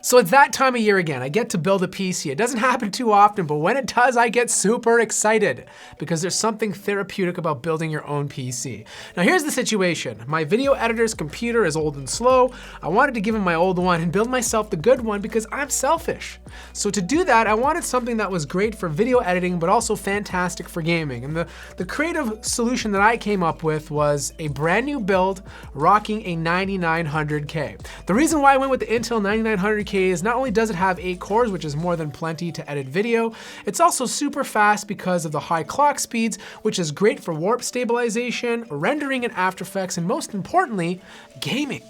So it's that time of year again. I get to build a PC. It doesn't happen too often, but when it does, I get super excited because there's something therapeutic about building your own PC. Now here's the situation. My video editor's computer is old and slow. I wanted to give him my old one and build myself the good one because I'm selfish. So to do that, I wanted something that was great for video editing, but also fantastic for gaming. And the creative solution that I came up with was a brand new build rocking a 9900K. The reason why I went with the Intel 9900K is not only does it have 8 cores, which is more than plenty to edit video, it's also super fast because of the high clock speeds, which is great for warp stabilization, rendering in After Effects, and most importantly, gaming.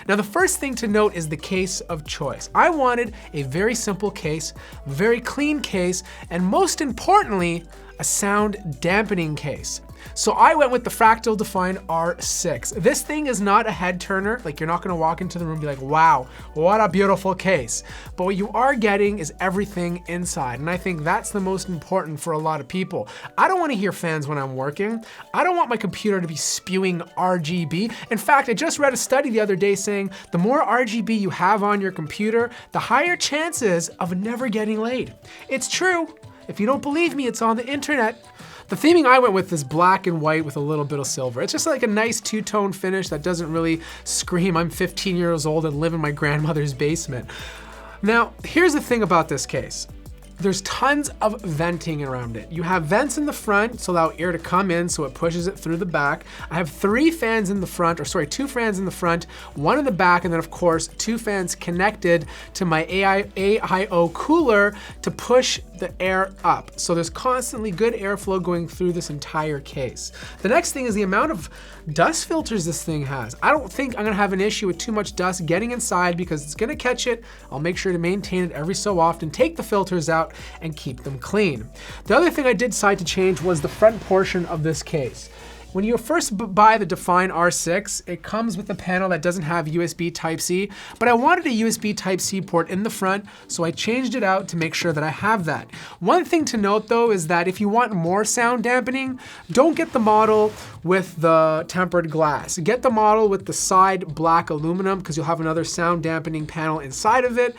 Now the first thing to note is the case of choice. I wanted a very simple case, very clean case, and most importantly, a sound dampening case. So I went with the Fractal Define R6. This thing is not a head turner. Like, you're not gonna walk into the room and be like, wow, what a beautiful case. But what you are getting is everything inside. And I think that's the most important for a lot of people. I don't wanna hear fans when I'm working. I don't want my computer to be spewing RGB. In fact, I just read a study the other day saying the more RGB you have on your computer, the higher chances of never getting laid. It's true. If you don't believe me, it's on the internet. The theming I went with is black and white with a little bit of silver. It's just like a nice two-tone finish that doesn't really scream I'm 15 years old and live in my grandmother's basement. Now, here's the thing about this case. There's tons of venting around it. You have vents in the front to allow air to come in so it pushes it through the back. I have 3 fans in the front, or sorry, 2 fans in the front, 1 in the back, and then of course 2 fans connected to my AIO cooler to push the air up. So there's constantly good airflow going through this entire case. The next thing is the amount of dust filters this thing has. I don't think I'm gonna have an issue with too much dust getting inside because it's gonna catch it. I'll make sure to maintain it every so often, take the filters out, and keep them clean. The other thing I did decide to change was the front portion of this case. When you first buy the Define R6, it comes with a panel that doesn't have USB Type-C, but I wanted a USB Type-C port in the front, so I changed it out to make sure that I have that. One thing to note though is that if you want more sound dampening, don't get the model with the tempered glass. Get the model with the side black aluminum because you'll have another sound dampening panel inside of it.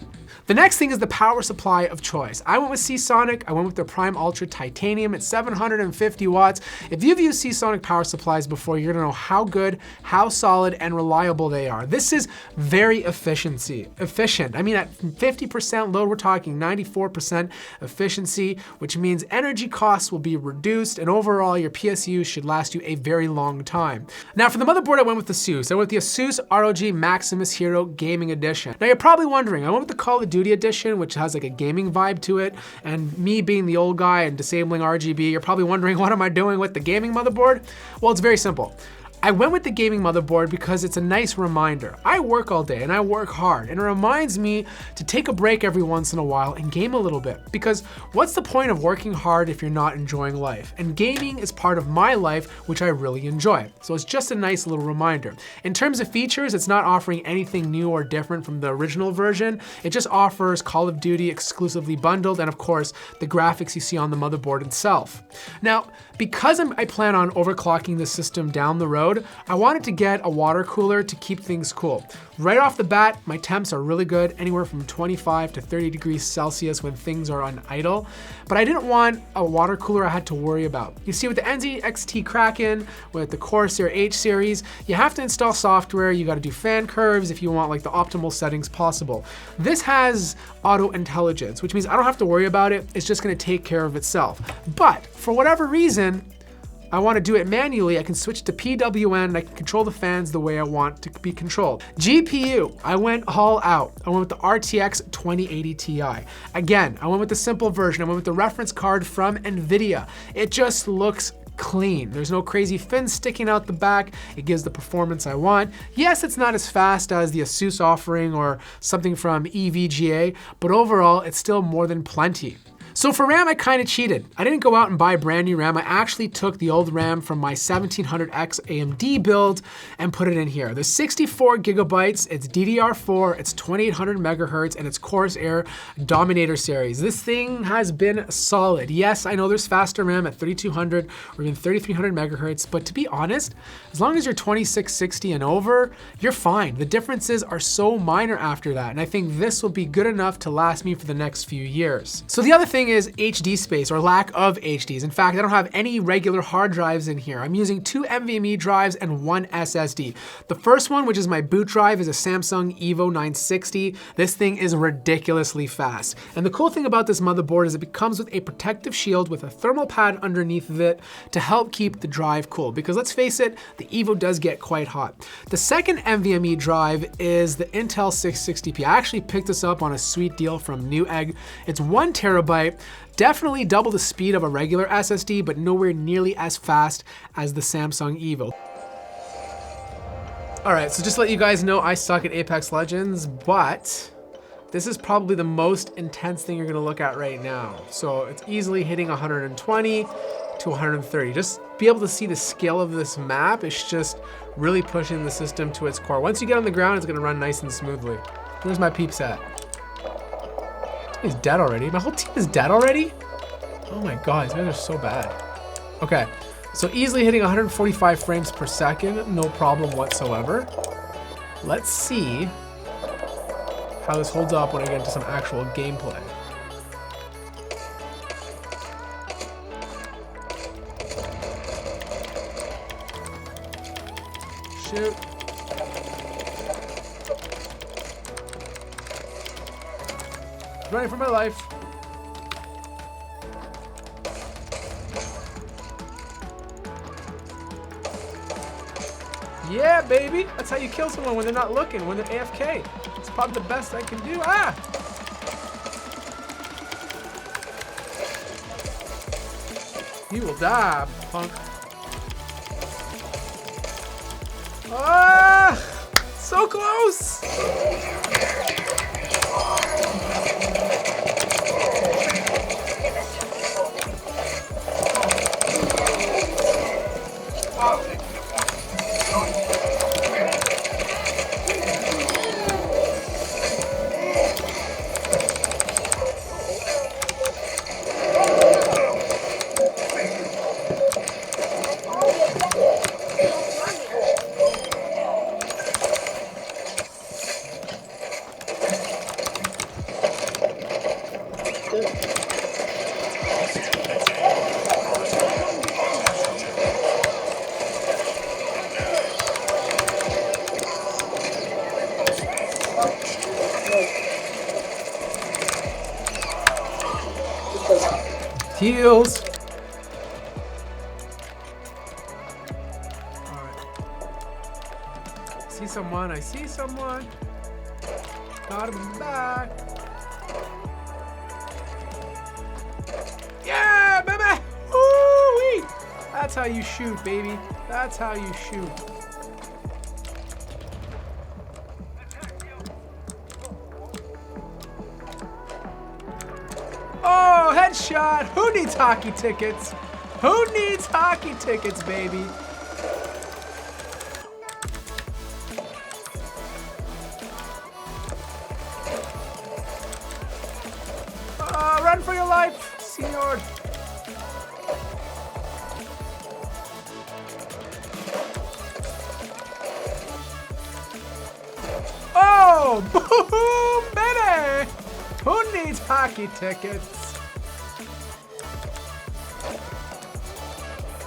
The next thing is the power supply of choice. I went with Seasonic. I went with their Prime Ultra Titanium at 750 watts. If you've used Seasonic power supplies before, you're gonna know how good, how solid, and reliable they are. This is very efficient. I mean, at 50% load, we're talking 94% efficiency, which means energy costs will be reduced, and overall, your PSU should last you a very long time. Now, for the motherboard, I went with the ASUS. I went with the ASUS ROG Maximus Hero Gaming Edition. Now, you're probably wondering, I went with the Call of Duty Edition, which has like a gaming vibe to it, and me being the old guy and disabling RGB, you're probably wondering, what am I doing with the gaming motherboard? Well, it's very simple. I went with the gaming motherboard because it's a nice reminder. I work all day and I work hard, and it reminds me to take a break every once in a while and game a little bit, because what's the point of working hard if you're not enjoying life? And gaming is part of my life, which I really enjoy. So it's just a nice little reminder. In terms of features, it's not offering anything new or different from the original version. It just offers Call of Duty exclusively bundled, and of course, the graphics you see on the motherboard itself. Now, because I plan on overclocking the system down the road, I wanted to get a water cooler to keep things cool. Right off the bat, my temps are really good, anywhere from 25 to 30 degrees Celsius when things are on idle, but I didn't want a water cooler I had to worry about. You see, with the NZXT Kraken, with the Corsair H series, you have to install software, you gotta do fan curves if you want like the optimal settings possible. This has auto intelligence, which means I don't have to worry about it, it's just gonna take care of itself. But for whatever reason, I want to do it manually, I can switch to PWM and I can control the fans the way I want to be controlled. GPU, I went all out. I went with the RTX 2080 Ti. Again, I went with the simple version. I went with the reference card from Nvidia. It just looks clean. There's no crazy fins sticking out the back. It gives the performance I want. Yes, it's not as fast as the ASUS offering or something from EVGA, but overall, it's still more than plenty. So for RAM, I kind of cheated. I didn't go out and buy brand new RAM. I actually took the old RAM from my 1700X AMD build and put it in here. There's 64 gigabytes, it's DDR4, it's 2800 megahertz, and it's Corsair Dominator series. This thing has been solid. Yes, I know there's faster RAM at 3200 or even 3300 megahertz, but to be honest, as long as you're 2660 and over, you're fine. The differences are so minor after that, and I think this will be good enough to last me for the next few years. So the other thing is HD space, or lack of HDs. In fact, I don't have any regular hard drives in here. I'm using 2 NVMe drives and 1 SSD. The first one, which is my boot drive, is a Samsung Evo 960. This thing is ridiculously fast. And the cool thing about this motherboard is it comes with a protective shield with a thermal pad underneath it to help keep the drive cool. Because let's face it, the Evo does get quite hot. The second NVMe drive is the Intel 660p. I actually picked this up on a sweet deal from Newegg. It's 1 terabyte. Definitely double the speed of a regular SSD, but nowhere nearly as fast as the Samsung Evo. All right, so just to let you guys know, I suck at Apex Legends, but this is probably the most intense thing you're gonna look at right now. So it's easily hitting 120 to 130. Just be able to see the scale of this map. It's just really pushing the system to its core. Once you get on the ground, it's gonna run nice and smoothly. Where's my peeps at? He's dead already. My whole team is dead already? Oh my God, these guys are so bad. Okay, so easily hitting 145 frames per second, no problem whatsoever. Let's see how this holds up when I get into some actual gameplay. Shoot. Running for my life. Yeah, baby. That's how you kill someone when they're not looking, when they're AFK. It's probably the best I can do. Ah! You will die, punk. Ah! So close! Heals. All right. See someone. I see someone. Got him back. Yeah, baby. Woo-wee. That's how you shoot, baby. That's how you shoot. Oh, headshot! Who needs hockey tickets? Who needs hockey tickets, baby? Run for your life, senor. Oh, boom, baby! Who needs hockey tickets?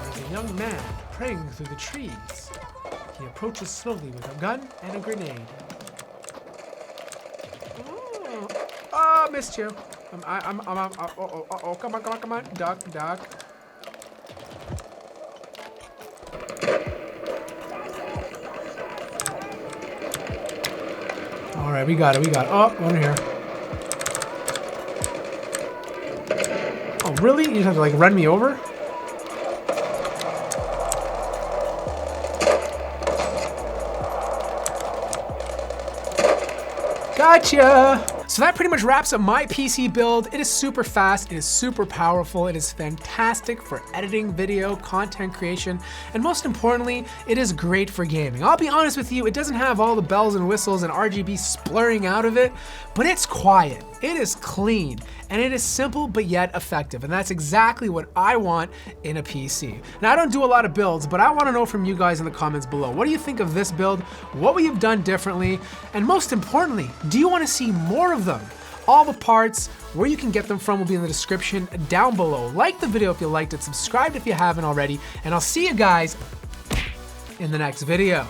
There's a young man praying through the trees. He approaches slowly with a gun and a grenade. Oh, missed you. Oh, come on, duck. All right, we got it. Oh, one here. Oh, really? You just have to, like, run me over? Gotcha! So that pretty much wraps up my PC build. It is super fast, it is super powerful, it is fantastic for editing video, content creation, and most importantly, it is great for gaming. I'll be honest with you, it doesn't have all the bells and whistles and RGB splurring out of it, but it's quiet, it is clean, and it is simple but yet effective, and that's exactly what I want in a PC. Now, I don't do a lot of builds, but I want to know from you guys in the comments below. What do you think of this build? What would you have done differently? And most importantly, do you want to see more of them? All the parts, where you can get them from will be in the description down below. Like the video if you liked it, subscribe if you haven't already, and I'll see you guys in the next video.